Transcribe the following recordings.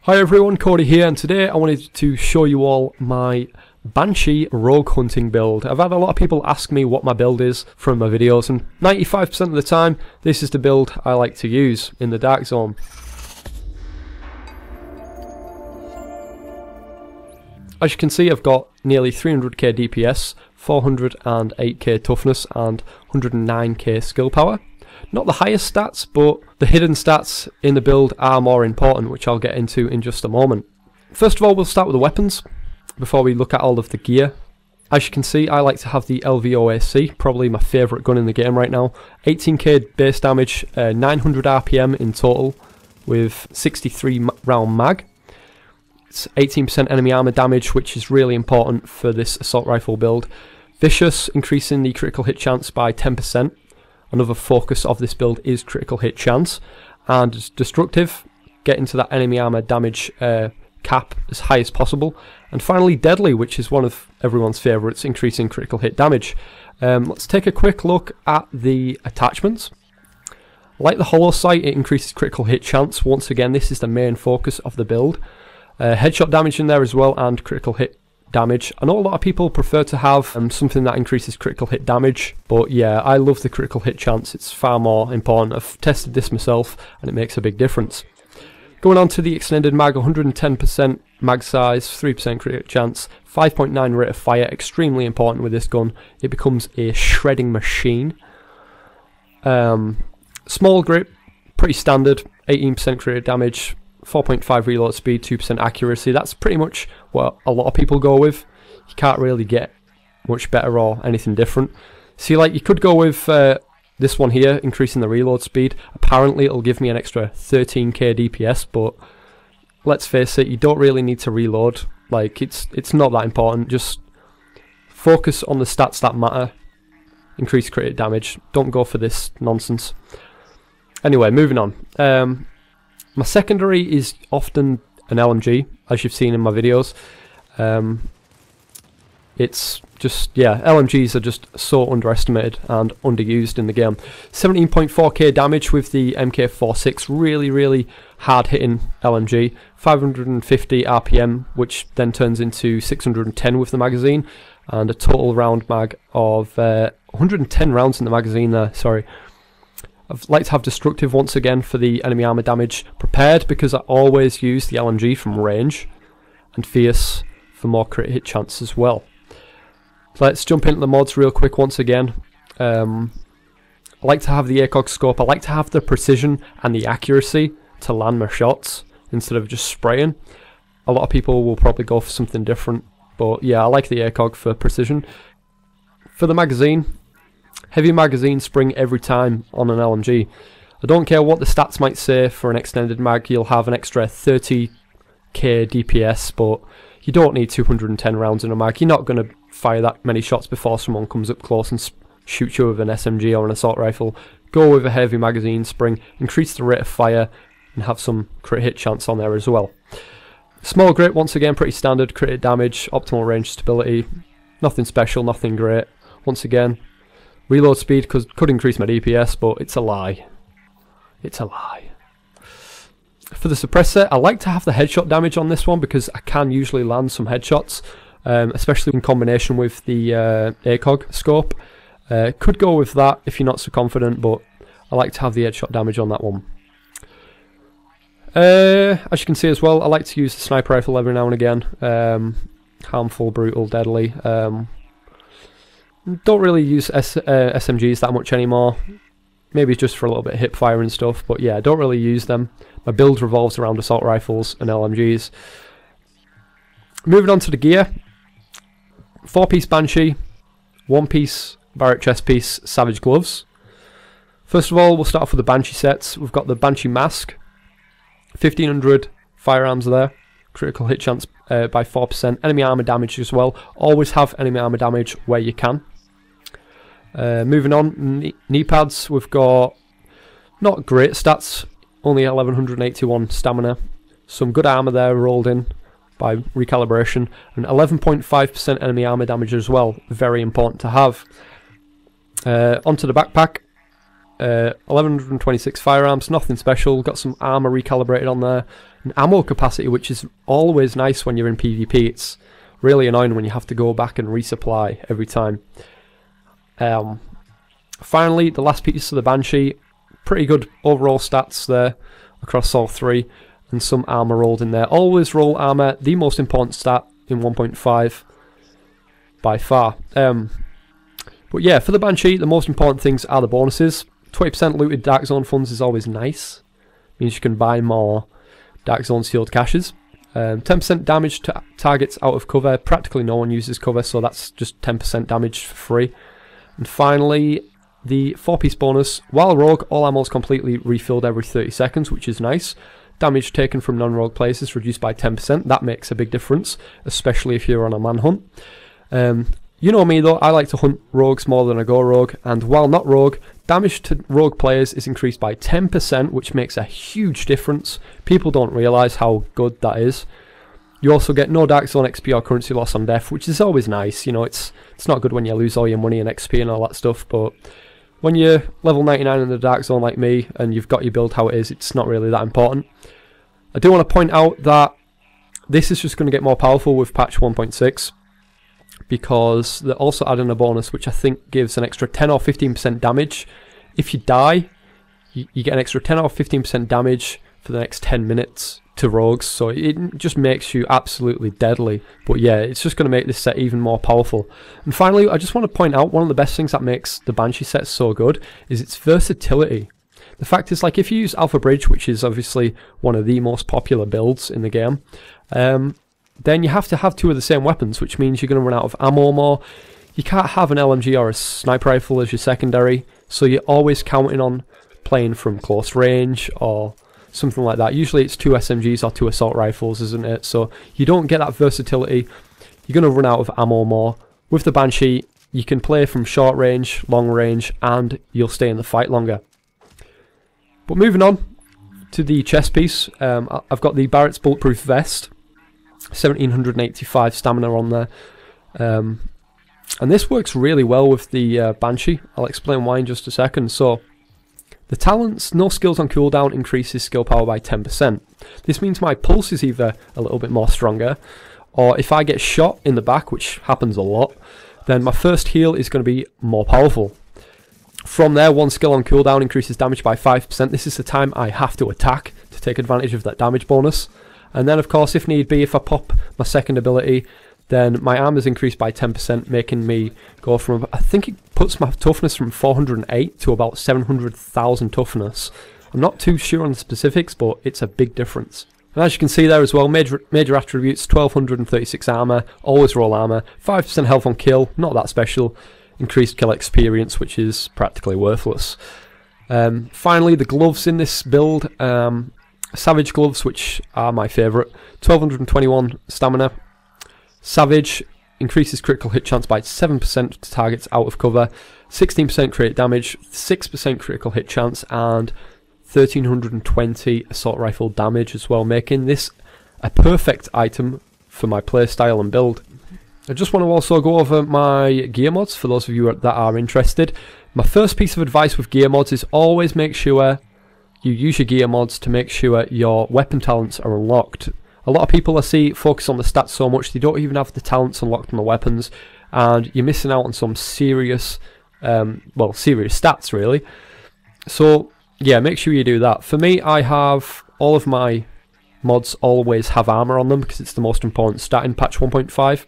Hi everyone, Kodie here, and today I wanted to show you all my Banshee rogue hunting build. I've had a lot of people ask me what my build is from my videos, and 95% of the time this is the build I like to use in the dark zone. As you can see, I've got nearly 300k DPS, 408k toughness and 109k skill power. Not the highest stats, but the hidden stats in the build are more important, which I'll get into in just a moment. First of all, we'll start with the weapons before we look at all of the gear. As you can see, I like to have the LVOA-C, probably my favourite gun in the game right now. 18k base damage, 900 RPM in total with 63 round mag. It's 18% enemy armor damage, which is really important for this assault rifle build. Vicious, increasing the critical hit chance by 10%. Another focus of this build is critical hit chance. And destructive, getting to that enemy armor damage cap as high as possible. And finally deadly, which is one of everyone's favourites, increasing critical hit damage. Let's take a quick look at the attachments. Like the hollow sight, it increases critical hit chance. Once again, this is the main focus of the build. Headshot damage in there as well, and critical hit damage. I know a lot of people prefer to have something that increases critical hit damage, but yeah, I love the critical hit chance. It's far more important. I've tested this myself and it makes a big difference. Going on to the extended mag, 110% mag size, 3% critical chance, 5.9 rate of fire, extremely important with this gun. It becomes a shredding machine. Small grip, pretty standard, 18% critical damage, 4.5 reload speed, 2% accuracy. That's pretty much what a lot of people go with. You can't really get much better or anything different. See, like, you could go with this one here, increasing the reload speed. Apparently it'll give me an extra 13k DPS, but let's face it, you don't really need to reload. Like, it's not that important. Just focus on the stats that matter. Increase crit damage. Don't go for this nonsense. Anyway, moving on. My secondary is often an LMG, as you've seen in my videos. It's just, yeah, LMGs are just so underestimated and underused in the game. 17.4k damage with the MK46, really hard hitting LMG. 550 RPM, which then turns into 610 with the magazine, and a total round mag of 110 rounds in the magazine there, sorry. I'd like to have destructive once again for the enemy armor damage prepared, because I always use the LMG from range, and fierce for more crit hit chance as well. Let's jump into the mods real quick once again. I like to have the ACOG scope. I like to have the precision and the accuracy to land my shots instead of just spraying. A lot of people will probably go for something different, but yeah, I like the ACOG for precision. For the magazine, heavy magazine spring every time on an LMG. I don't care what the stats might say for an extended mag, you'll have an extra 30k DPS, but you don't need 210 rounds in a mag. You're not going to fire that many shots before someone comes up close and shoots you with an SMG or an assault rifle. Go with a heavy magazine spring, increase the rate of fire, and have some crit hit chance on there as well. Small grip, once again, pretty standard. Crit hit damage, optimal range stability, nothing special, nothing great. Once again, reload speed could increase my DPS, but it's a lie. It's a lie. For the suppressor, I like to have the headshot damage on this one because I can usually land some headshots, especially in combination with the ACOG scope. Could go with that if you're not so confident, but I like to have the headshot damage on that one. As you can see as well, I like to use the sniper rifle every now and again. Harmful, brutal, deadly. Don't really use SMGs that much anymore. Maybe just for a little bit of hip fire and stuff, but yeah, I don't really use them. My build revolves around assault rifles and LMGs. Moving on to the gear. 4-piece Banshee, 1-piece Barret Chestpiece Savage gloves. First of all, we'll start off with the Banshee sets. We've got the Banshee mask, 1500 firearms there, critical hit chance by 4%, enemy armor damage as well. Always have enemy armor damage where you can. Moving on, knee pads, we've got not great stats, only 1181 stamina, some good armor there rolled in by recalibration, and 11.5% enemy armor damage as well, very important to have. Onto the backpack, 1126 firearms, nothing special, got some armor recalibrated on there, and ammo capacity, which is always nice when you're in PvP. It's really annoying when you have to go back and resupply every time. Finally, the last piece of the Banshee, pretty good overall stats there across all three, and some armor rolled in there. Always roll armor, the most important stat in 1.5 by far. But yeah, for the Banshee, the most important things are the bonuses. 20% looted Dark Zone funds is always nice. Means you can buy more Dark Zone sealed caches. 10% damage to targets out of cover. Practically no one uses cover, so that's just 10% damage for free. And finally, the 4-piece bonus. While rogue, all ammo is completely refilled every 30 seconds, which is nice. Damage taken from non-rogue players is reduced by 10%. That makes a big difference, especially if you're on a manhunt. You know me though, I like to hunt rogues more than I go rogue, and while not rogue, damage to rogue players is increased by 10%, which makes a huge difference. People don't realise how good that is. You also get no Dark Zone XP or currency loss on death, which is always nice. You know, it's not good when you lose all your money and XP and all that stuff, but when you're level 99 in the Dark Zone like me, and you've got your build how it is, it's not really that important. I do want to point out that this is just going to get more powerful with patch 1.6. because they're also adding a bonus which I think gives an extra 10 or 15% damage. If you die, you get an extra 10 or 15% damage for the next 10 minutes to rogues, so it just makes you absolutely deadly. But yeah, it's just going to make this set even more powerful. And finally, I just want to point out one of the best things that makes the Banshee set so good is its versatility. The fact is, like, if you use Alpha Bridge, which is obviously one of the most popular builds in the game, then you have to have two of the same weapons, which means you're going to run out of ammo more. You can't have an LMG or a sniper rifle as your secondary, so you're always counting on playing from close range or something like that. Usually it's 2 SMGs or 2 assault rifles, isn't it? So you don't get that versatility. You're going to run out of ammo more. With the Banshee, you can play from short range, long range, and you'll stay in the fight longer. But moving on to the chest piece, I've got the Barret's Bulletproof Vest. 1785 stamina on there, and this works really well with the Banshee. I'll explain why in just a second. So the talents, no skills on cooldown, increases skill power by 10%. This means my pulse is either a little bit more stronger, or if I get shot in the back, which happens a lot, then my first heal is going to be more powerful. From there, one skill on cooldown increases damage by 5%. This is the time I have to attack to take advantage of that damage bonus. And then, of course, if need be, if I pop my second ability, then my armor is increased by 10%, making me go from, I think it puts my toughness from 408 to about 700,000 toughness. I'm not too sure on the specifics, but it's a big difference. And as you can see there as well, major attributes, 1236 armor, always roll armor, 5% health on kill, not that special, increased kill experience, which is practically worthless. Finally, the gloves in this build. Savage gloves, which are my favourite. 1221 stamina. Savage increases critical hit chance by 7% to targets out of cover, 16% crit damage, 6% critical hit chance, and 1320 assault rifle damage as well, making this a perfect item for my playstyle and build. I just want to also go over my gear mods for those of you that are interested. My first piece of advice with gear mods is always make sure you use your gear mods to make sure your weapon talents are unlocked. A lot of people I see focus on the stats so much they don't even have the talents unlocked on the weapons, and you're missing out on some serious, serious stats really. So yeah, make sure you do that. For me, I have all of my mods always have armor on them because it's the most important stat in patch 1.5.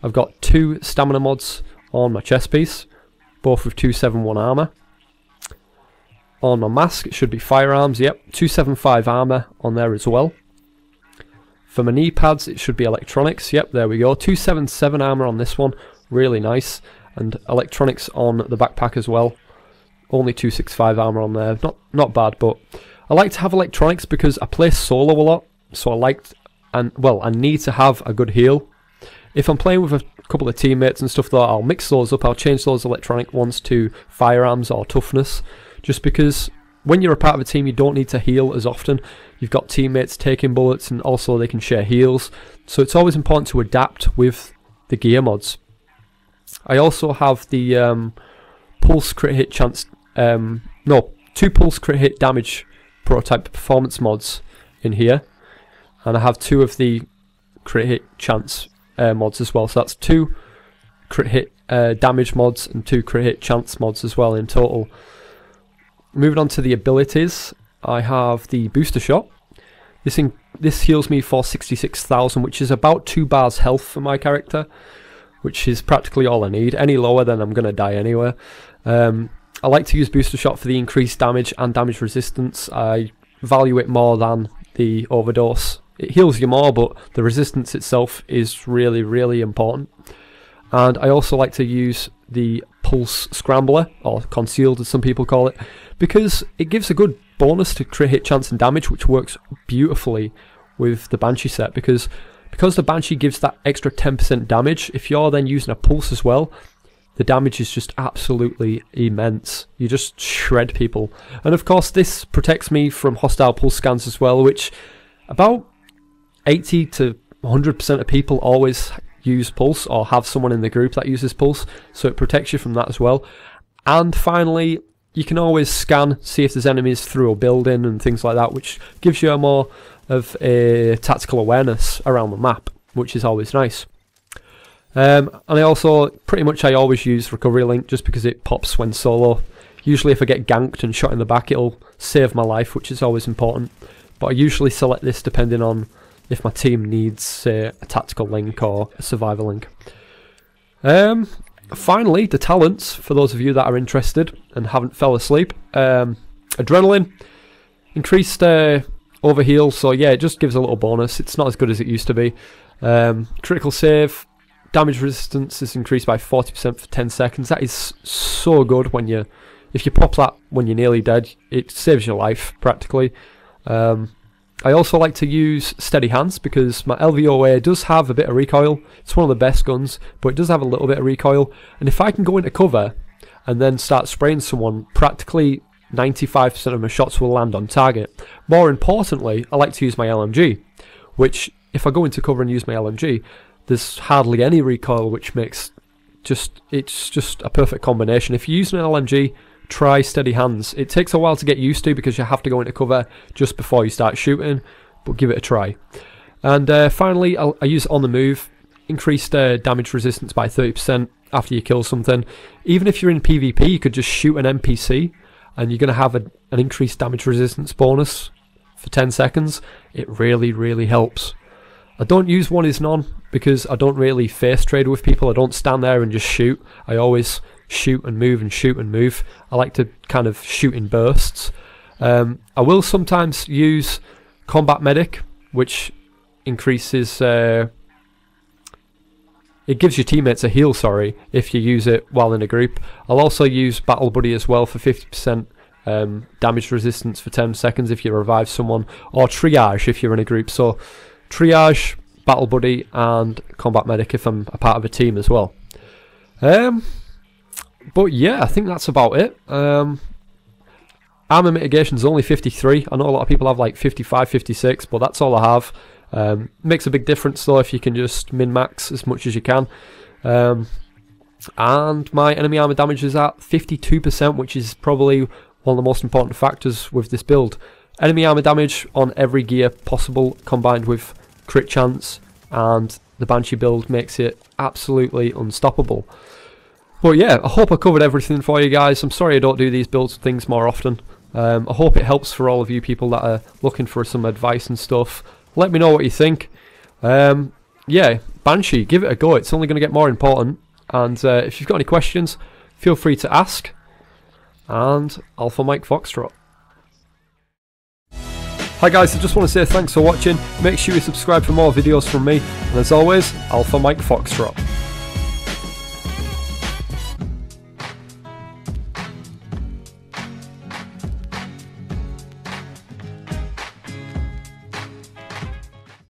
I've got 2 stamina mods on my chest piece, both with 271 armor. On my mask, it should be firearms, yep, 275 armor on there as well. For my knee pads, it should be electronics, yep, there we go, 277 armor on this one, really nice. And electronics on the backpack as well, only 265 armor on there, not bad, but I like to have electronics because I play solo a lot, so I need to have a good heal. If I'm playing with a couple of teammates and stuff though, I'll mix those up, I'll change those electronic ones to firearms or toughness. Just because when you're a part of a team, you don't need to heal as often. You've got teammates taking bullets, and also they can share heals. So it's always important to adapt with the gear mods. I also have the pulse crit hit chance, 2 pulse crit hit damage prototype performance mods in here. and I have 2 of the crit hit chance mods as well. So that's 2 crit hit damage mods and 2 crit hit chance mods as well in total. Moving on to the abilities, I have the booster shot. This heals me for 66,000, which is about 2 bars health for my character, which is practically all I need. Any lower, then I'm going to die anyway. I like to use booster shot for the increased damage and damage resistance. I value it more than the overdose. It heals you more, but the resistance itself is really, really important. And I also like to use the pulse scrambler, or concealed as some people call it, because it gives a good bonus to crit hit chance and damage, which works beautifully with the Banshee set, because the Banshee gives that extra 10% damage. If you're then using a pulse as well, the damage is just absolutely immense. You just shred people. And of course this protects me from hostile pulse scans as well, which about 80 to 100% of people always use pulse or have someone in the group that uses pulse, so it protects you from that as well. And finally, you can always scan, see if there's enemies through a building and things like that, which gives you a more of a tactical awareness around the map, which is always nice. And I always use recovery link just because it pops when solo. Usually if I get ganked and shot in the back, it'll save my life, which is always important. But I usually select this depending on if my team needs, say, a tactical link or a survivor link. Finally, the talents, for those of you that are interested and haven't fell asleep. Adrenaline, increased overheal, so yeah, it just gives a little bonus. It's not as good as it used to be. Critical save, damage resistance is increased by 40% for 10 seconds. That is so good if you pop that when you're nearly dead, it saves your life practically. I also like to use steady hands because my LVOA does have a bit of recoil. It's one of the best guns, but it does have a little bit of recoil. And if I can go into cover and then start spraying someone, practically 95% of my shots will land on target. More importantly, I like to use my LMG, which if I go into cover and use my LMG, there's hardly any recoil, which makes it's just a perfect combination. If you're using an LMG, try steady hands. It takes a while to get used to because you have to go into cover just before you start shooting, but give it a try. And finally, I use on the move, increased damage resistance by 30% after you kill something. Even if you're in PvP, you could just shoot an NPC and you're going to have an increased damage resistance bonus for 10 seconds. It really, really helps. I don't use one is none because I don't really face trade with people. I don't stand there and just shoot. I always shoot and move and shoot and move. I like to kind of shoot in bursts. I will sometimes use combat medic, which increases it gives your teammates a heal, if you use it while in a group. I'll also use battle buddy as well for 50% damage resistance for 10 seconds if you revive someone, or triage if you're in a group. So triage, battle buddy and combat medic if I'm a part of a team as well. But yeah, I think that's about it. Armor mitigation is only 53. I know a lot of people have like 55, 56, but that's all I have. Makes a big difference though if you can just min-max as much as you can. And my enemy armor damage is at 52%, which is probably one of the most important factors with this build. Enemy armor damage on every gear possible, combined with crit chance, and the Banshee build makes it absolutely unstoppable. But yeah, I hope I covered everything for you guys. I'm sorry I don't do these builds things more often. I hope it helps for all of you people that are looking for some advice and stuff. Let me know what you think. Yeah, Banshee, give it a go. It's only going to get more important. And if you've got any questions, feel free to ask. And Alpha Mike Foxtrot. Hi guys, I just want to say thanks for watching. Make sure you subscribe for more videos from me. And as always, Alpha Mike Foxtrot.